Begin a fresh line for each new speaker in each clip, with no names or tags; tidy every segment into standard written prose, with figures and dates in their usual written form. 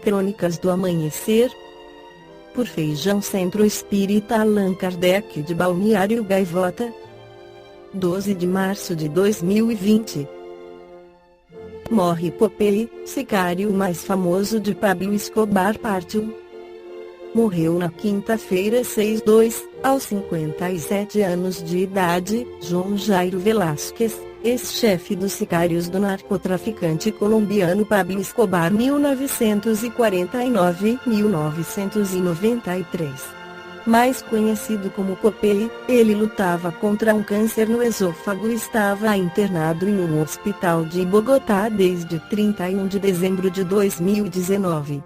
Crônicas do Amanhecer, por Feijão Centro Espírita Allan Kardec de Balneário Gaivota, 12 de março de 2020. Morre Popeye, sicário mais famoso de Pablo Escobar. Parte 1. Morreu na quinta-feira 6/2, aos 57 anos de idade, João Jairo Velásquez, ex-chefe dos sicários do narcotraficante colombiano Pablo Escobar 1949-1993. Mais conhecido como Popeye, ele lutava contra um câncer no esôfago e estava internado em um hospital de Bogotá desde 31 de dezembro de 2019.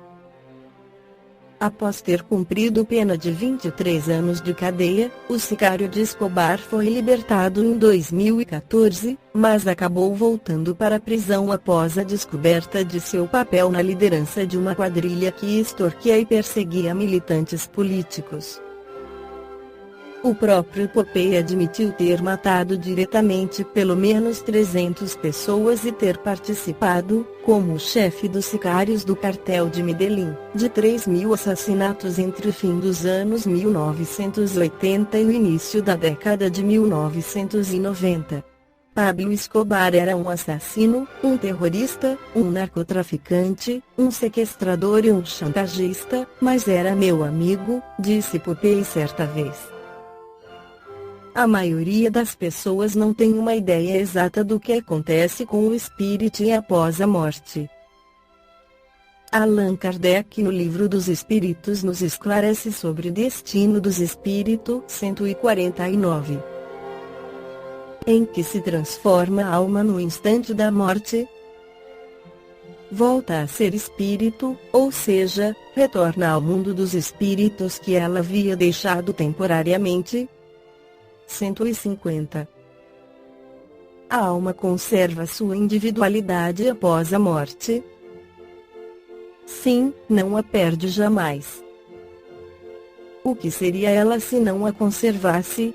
Após ter cumprido pena de 23 anos de cadeia, o sicário de Escobar foi libertado em 2014, mas acabou voltando para a prisão após a descoberta de seu papel na liderança de uma quadrilha que extorquia e perseguia militantes políticos. O próprio Popeye admitiu ter matado diretamente pelo menos 300 pessoas e ter participado, como chefe dos sicários do cartel de Medellín, de 3.000 assassinatos entre o fim dos anos 1980 e o início da década de 1990. Pablo Escobar era um assassino, um terrorista, um narcotraficante, um sequestrador e um chantagista, mas era meu amigo, disse Popeye certa vez. A maioria das pessoas não tem uma ideia exata do que acontece com o espírito após a morte. Allan Kardec no Livro dos Espíritos nos esclarece sobre o destino dos espíritos 149. Em que se transforma a alma no instante da morte? Volta a ser espírito, ou seja, retorna ao mundo dos espíritos que ela havia deixado temporariamente. 150. A alma conserva sua individualidade após a morte? Sim, não a perde jamais. O que seria ela se não a conservasse?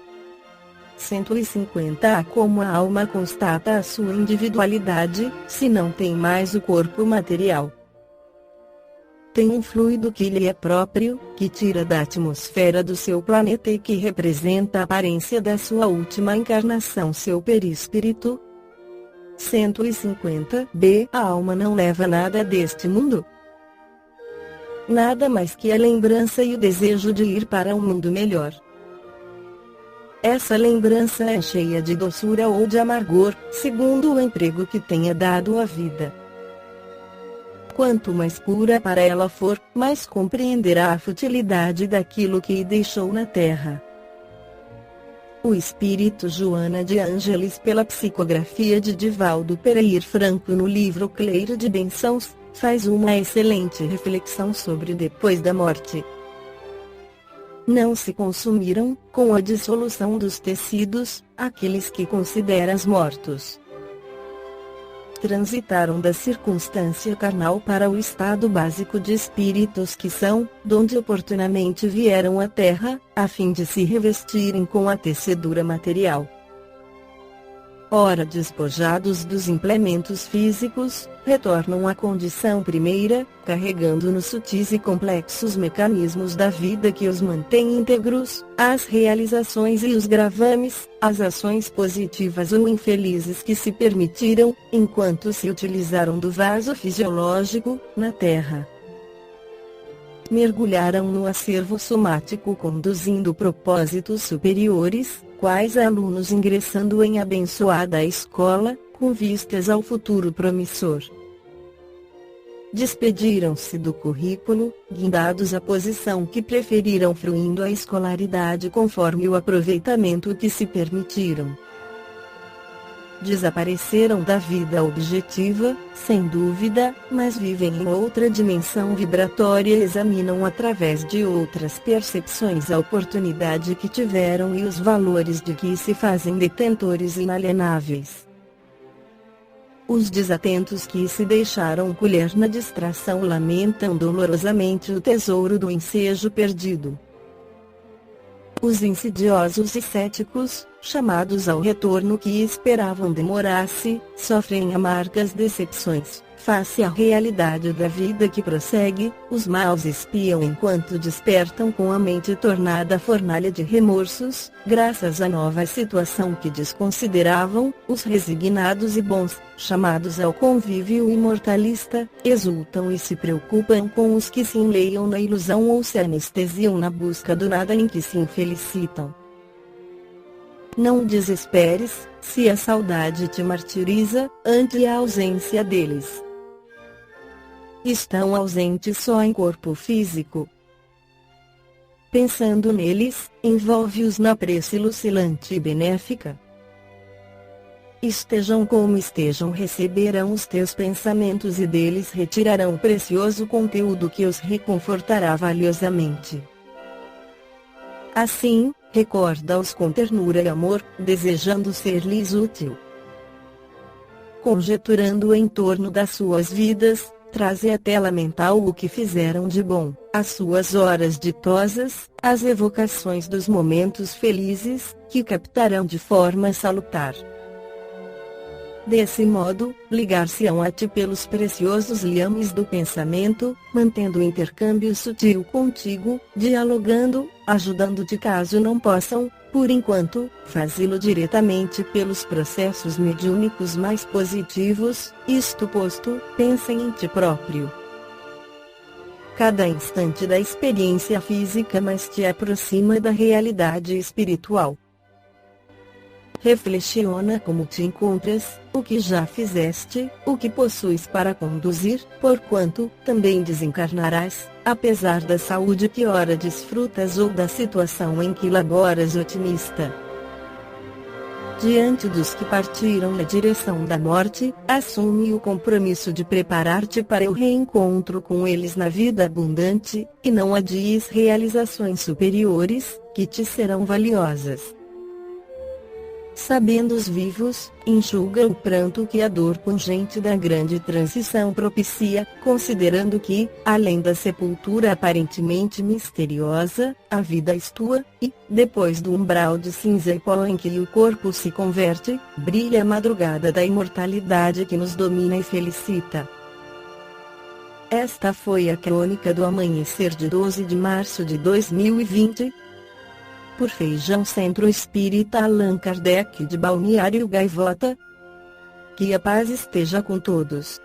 150. Como a alma constata a sua individualidade, se não tem mais o corpo material? Tem um fluido que lhe é próprio, que tira da atmosfera do seu planeta e que representa a aparência da sua última encarnação, seu perispírito. 150b. A alma não leva nada deste mundo. Nada mais que a lembrança e o desejo de ir para um mundo melhor. Essa lembrança é cheia de doçura ou de amargor, segundo o emprego que tenha dado à vida. Quanto mais pura para ela for, mais compreenderá a futilidade daquilo que deixou na terra. O espírito Joana de Ângeles, pela psicografia de Divaldo Pereira Franco no livro Cleiro de Bênçãos, faz uma excelente reflexão sobre depois da morte. Não se consumiram, com a dissolução dos tecidos, aqueles que consideras mortos. Transitaram da circunstância carnal para o estado básico de espíritos que são, donde oportunamente vieram à Terra, a fim de se revestirem com a tecedura material. Ora, despojados dos implementos físicos, retornam à condição primeira, carregando nos sutis e complexos mecanismos da vida que os mantém íntegros, as realizações e os gravames, as ações positivas ou infelizes que se permitiram, enquanto se utilizaram do vaso fisiológico, na Terra. Mergulharam no acervo somático conduzindo propósitos superiores, quais alunos ingressando em abençoada escola, com vistas ao futuro promissor. Despediram-se do currículo, guindados à posição que preferiram, fruindo a escolaridade conforme o aproveitamento que se permitiram. Desapareceram da vida objetiva, sem dúvida, mas vivem em outra dimensão vibratória e examinam através de outras percepções a oportunidade que tiveram e os valores de que se fazem detentores inalienáveis. Os desatentos que se deixaram colher na distração lamentam dolorosamente o tesouro do ensejo perdido. Os insidiosos e céticos, chamados ao retorno que esperavam demorar-se, sofrem amargas decepções. Face à realidade da vida que prossegue, os maus espiam enquanto despertam com a mente tornada fornalha de remorsos, graças à nova situação que desconsideravam. Os resignados e bons, chamados ao convívio imortalista, exultam e se preocupam com os que se enleiam na ilusão ou se anestesiam na busca do nada em que se infelicitam. Não desesperes, se a saudade te martiriza, ante a ausência deles. Estão ausentes só em corpo físico. Pensando neles, envolve-os na prece lucilante e benéfica. Estejam como estejam, receberão os teus pensamentos e deles retirarão precioso conteúdo que os reconfortará valiosamente. Assim, recorda-os com ternura e amor, desejando ser-lhes útil. Conjeturando em torno das suas vidas, traze à tela mental o que fizeram de bom, as suas horas ditosas, as evocações dos momentos felizes, que captarão de forma salutar. Desse modo, ligar-se-ão a ti pelos preciosos liames do pensamento, mantendo o intercâmbio sutil contigo, dialogando, ajudando-te caso não possam, por enquanto, fazê-lo diretamente pelos processos mediúnicos mais positivos. Isto posto, pensem em ti próprio. Cada instante da experiência física mais te aproxima da realidade espiritual. Reflexiona como te encontras, o que já fizeste, o que possuis para conduzir, porquanto, também desencarnarás, apesar da saúde que ora desfrutas ou da situação em que laboras otimista. Diante dos que partiram na direção da morte, assume o compromisso de preparar-te para o reencontro com eles na vida abundante, e não adies realizações superiores, que te serão valiosas. Sabendo os vivos, enxuga o pranto que a dor pungente da grande transição propicia, considerando que, além da sepultura aparentemente misteriosa, a vida és tua, e, depois do umbral de cinza e pó em que o corpo se converte, brilha a madrugada da imortalidade que nos domina e felicita. Esta foi a crônica do amanhecer de 12 de março de 2020. Por Feijão Centro Espírita Allan Kardec de Balneário Gaivota. Que a paz esteja com todos.